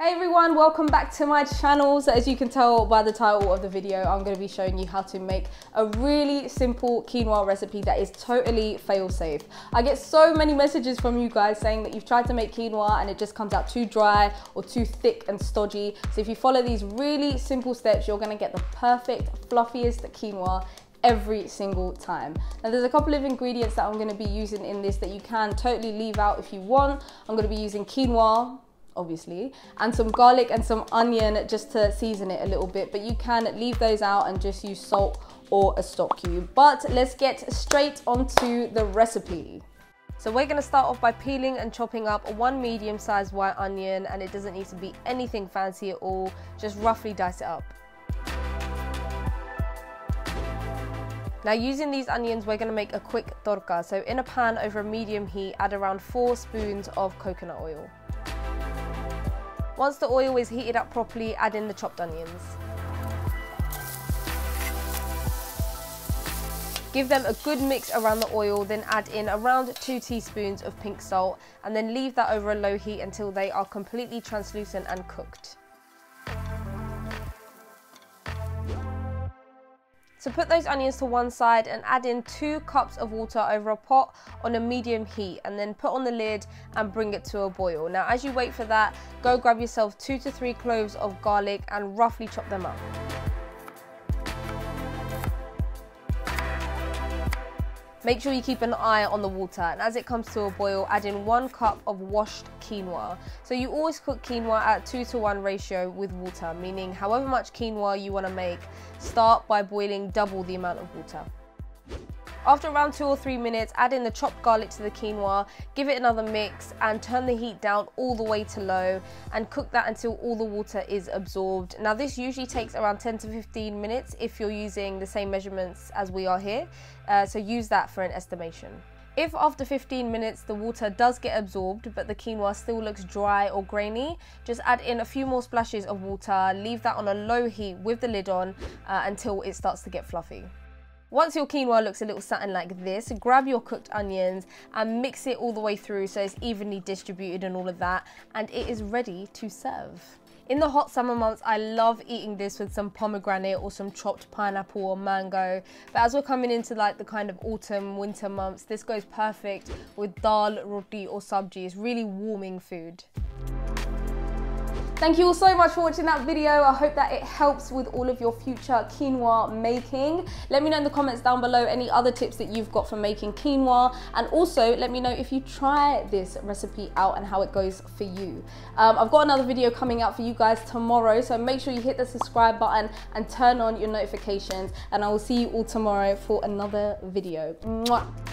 Hey everyone, welcome back to my channel. So as you can tell by the title of the video, I'm going to be showing you how to make a really simple quinoa recipe that is totally fail-safe. I get so many messages from you guys saying that you've tried to make quinoa and it just comes out too dry or too thick and stodgy. So if you follow these really simple steps, you're going to get the perfect, fluffiest quinoa every single time. Now there's a couple of ingredients that I'm going to be using in this that you can totally leave out if you want. I'm going to be using quinoa, obviously, and some garlic and some onion just to season it a little bit, but you can leave those out and just use salt or a stock cube. But let's get straight onto the recipe. So we're going to start off by peeling and chopping up one medium-sized white onion, and it doesn't need to be anything fancy at all, just roughly dice it up. Now using these onions, we're going to make a quick torka. So in a pan over a medium heat, add around 4 spoons of coconut oil. Once the oil is heated up properly, add in the chopped onions. Give them a good mix around the oil, then add in around 2 teaspoons of pink salt, and then leave that over a low heat until they are completely translucent and cooked. So put those onions to one side and add in 2 cups of water over a pot on a medium heat, and then put on the lid and bring it to a boil. Now as you wait for that, go grab yourself 2 to 3 cloves of garlic and roughly chop them up. Make sure you keep an eye on the water, and as it comes to a boil, add in 1 cup of washed quinoa. So you always cook quinoa at 2:1 ratio with water, meaning however much quinoa you want to make, start by boiling double the amount of water. After around 2 or 3 minutes, add in the chopped garlic to the quinoa, give it another mix and turn the heat down all the way to low and cook that until all the water is absorbed. Now this usually takes around 10 to 15 minutes if you're using the same measurements as we are here, so use that for an estimation. If after 15 minutes the water does get absorbed but the quinoa still looks dry or grainy, just add in a few more splashes of water, leave that on a low heat with the lid on until it starts to get fluffy. Once your quinoa looks a little satin like this, grab your cooked onions and mix it all the way through so it's evenly distributed and all of that, and it is ready to serve. In the hot summer months, I love eating this with some pomegranate or some chopped pineapple or mango. But as we're coming into like the kind of autumn, winter months, this goes perfect with dal, roti or sabji. It's really warming food. Thank you all so much for watching that video. I hope that it helps with all of your future quinoa making. Let me know in the comments down below any other tips that you've got for making quinoa, and also let me know if you try this recipe out and how it goes for you. I've got another video coming out for you guys tomorrow, so make sure you hit the subscribe button and turn on your notifications, and I will see you all tomorrow for another video. Mwah.